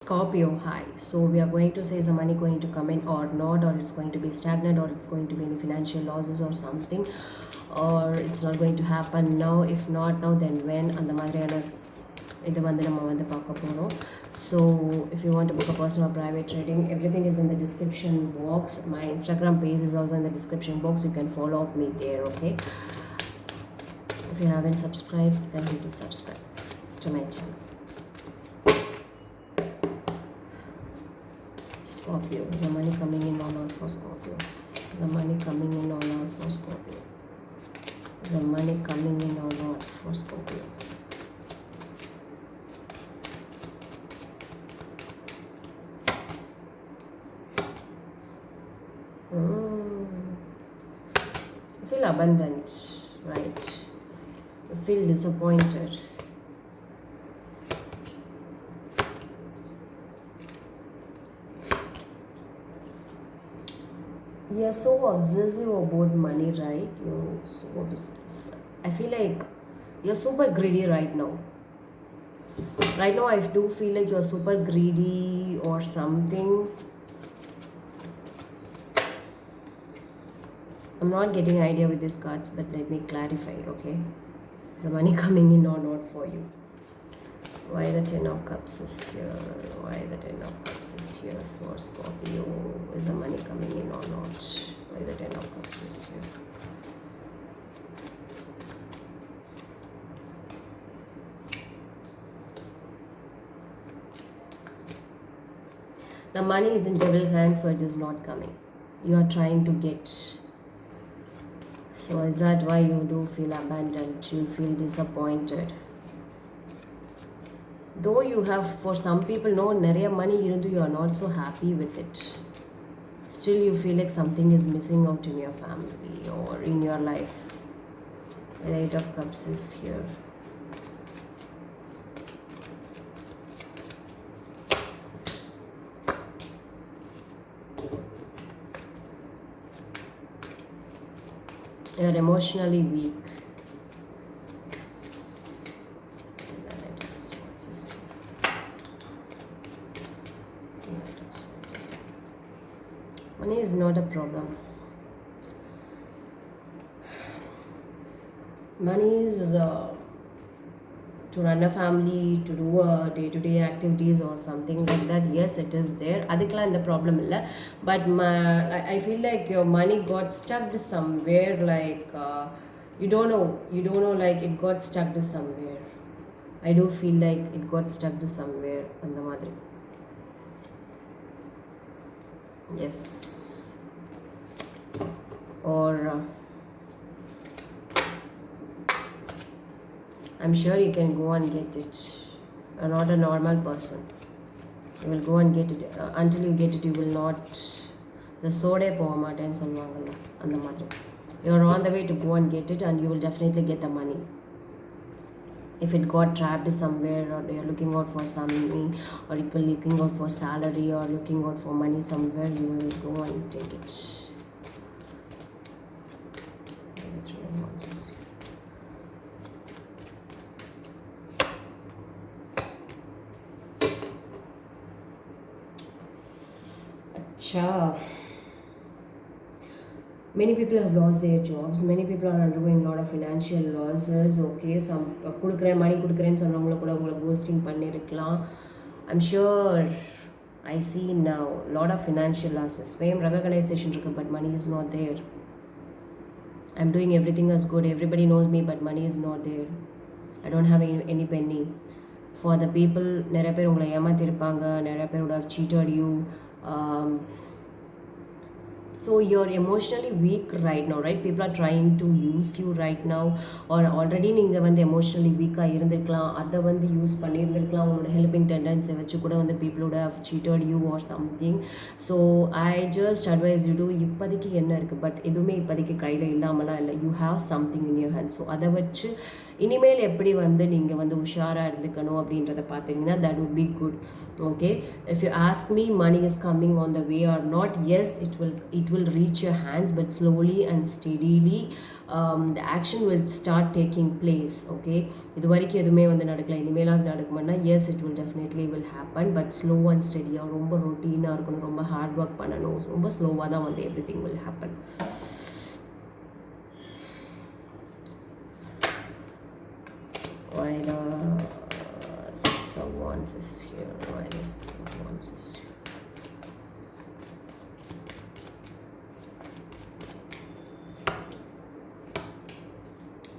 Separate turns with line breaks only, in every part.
Scorpio high. So we are going to say, is the money going to come in or not, or it's going to be stagnant, or it's going to be any financial losses or something, or it's not going to happen now. If not now, then when? அந்த மாதிரியான இது வந்து நம்ம வந்து பார்க்க போகிறோம். So if you want to book a personal or private trading, everything is in the description box. My Instagram page is also in the description box. You can follow up me there, okay? If you haven't subscribed, then you do subscribe to my channel. Scorpio, is the money coming in or not for Scorpio? The money coming in or not for Scorpio? Is the money coming in or not for Scorpio? You feel abundant, right? You feel disappointed. You're so obsessive about money, right? You're so obsessive. I feel like you're super greedy right now. Right now, I do feel like you're super greedy or something. I'm not getting idea with these cards, but let me clarify, okay? Is the money coming in or not for you? Why the Ten of Cups is here? Why the Ten of Cups is here for Scorpio? Is the money coming in or not? Why the Ten of Cups is here? The money is in devil hands, so it is not coming. You are trying to get. So is that why you do feel abandoned? You feel disappointed? Though you have, for some people, no, நிறைய money irundu, you are not so happy with it. Still you feel like something is missing out in your family or in your life. The Eight of Cups is here. You're emotionally weak. Money is not a problem. Money is to run a family, to do day-to-day activities or something like that. Yes, it is there. Adikla in the problem illa. But I feel like your money got stuck somewhere. Like you don't know. Like it got stuck somewhere. I do feel like it got stuck somewhere. And the madri. Yes. Or I'm sure you can go and get it. You're not a normal person. You will go and get it. Until you get it, you will not. The soda pomaten solvangalla and the mother. You're on the way to go and get it, and you will definitely get the money. If it got trapped somewhere, or you're looking out for something, or you're looking out for salary, or looking out for money somewhere, you will go and take it. Many people have lost their jobs. Many people are undergoing a lot of financial losses. Okay, some கொடுக்குறேன் money கொடுக்குறேன்னு சொன்னவங்கள கூட உங்களை ghosting பண்ணிருக்கலாம். I'm sure I see now a lot of financial losses. Fame recognition இருக்கு, but money is not there. I'm doing everything as good. Everybody knows me, but money is not there. I don't have any penny. For the people, நிறைய பேர் உங்களை ஏமாத்திருப்பாங்க, நிறைய பேர் would have cheated you. So you're emotionally weak right now, right? People are trying to use you right now, or already நீங்கள் வந்து emotionally weak-ஆ இருந்திருக்கலாம், அதை வந்து யூஸ் பண்ணியிருந்திருக்கலாம். உங்களோட helping tendency வச்சு கூட வந்து people would have cheated you or something. So I just advise you to இப்போதைக்கு என்ன இருக்குது, பட் எதுவுமே இப்போதைக்கு கையில் இல்லாமலாம் இல்லை. You have something in your hand. So அதை வச்சு இனிமேல் எப்படி வந்து நீங்கள் வந்து உஷாராக இருந்துக்கணும் அப்படின்றத பார்த்தீங்கன்னா that would be good. Okay, if you ask me, money is coming on the way or not, yes, it will reach your hands, but slowly and steadily. the action will start taking place. Okay, இது வரைக்கும் எதுவுமே வந்து நடக்கல, இனிமேலாவது நடக்குமானா yes, it will definitely will happen, but slow and steady. ரொம்ப ரொட்டீனாக இருக்கணும், ரொம்ப ஹார்ட் ஒர்க் பண்ணணும், ரொம்ப ஸ்லோவாக தான் வந்து everything will happen. Why the Six of Wands is here? Why the Six of Wands is here?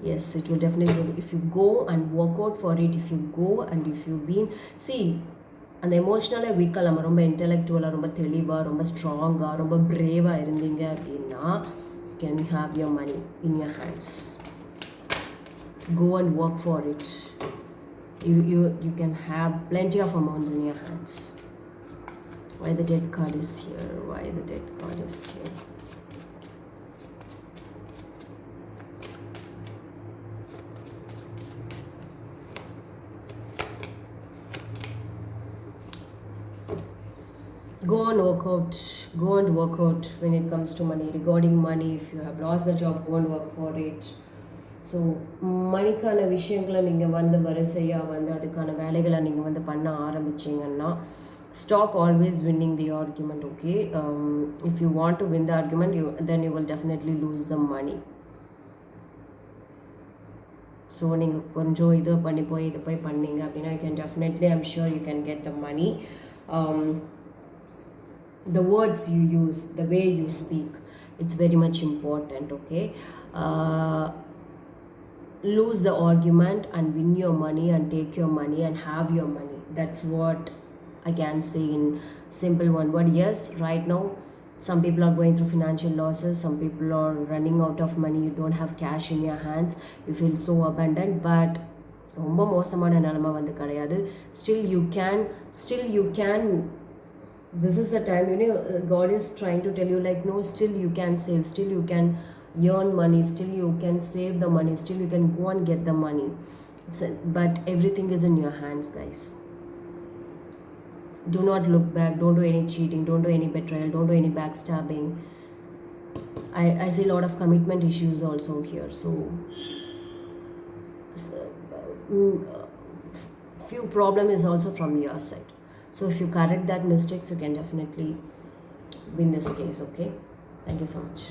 Yes, it will definitely, if you go and work out for it, if you go and if you've been, see, அந்த எமோஷ்னலாக வீக்காக நம்ம ரொம்ப இன்டெலெக்சுவலாக, ரொம்ப தெளிவாக, ரொம்ப ஸ்ட்ராங்காக, ரொம்ப பிரேவாக இருந்தீங்க அப்படின்னா can have your money in your hands. Go and work for it. You can have plenty of amounts in your hands. Why the Death card is here? Why the Death card is here? Go and work out. Go and work out when it comes to money. Regarding money, if you have lost the job, go and work for it. So மணிக்கான விஷயங்களை நீங்கள் வந்து வரிசையாக வந்து அதுக்கான வேலைகளை நீங்கள் வந்து பண்ண ஆரம்பிச்சிங்கன்னா stop always winning the argument. Okay, if you want to win the argument, then you will definitely lose the money. So நீங்கள் கொஞ்சம் இது பண்ணி போய் இது போய் பண்ணீங்க அப்படின்னா you can definitely, I'm sure you can get the money. The words you use, the way you speak, it's very much important. Okay, lose the argument and win your money and take your money and have your money. That's what I can say in simple one word. Yes, right now some people are going through financial losses, some people are running out of money, you don't have cash in your hands, you feel so abandoned, but ரொம்ப மோசமான நிலைமை வந்து கிடையாது. Still you can, this is the time, God is trying to tell you like, no, still you can save, still you can earn money, still you can save the money, still you can go and get the money. But everything is in your hands, guys. Do not look back, don't do any cheating, don't do any betrayal, don't do any backstabbing. I see a lot of commitment issues also here, so few problem is also from your side. So if you correct that mistakes, you can definitely win this case. Okay, thank you so much.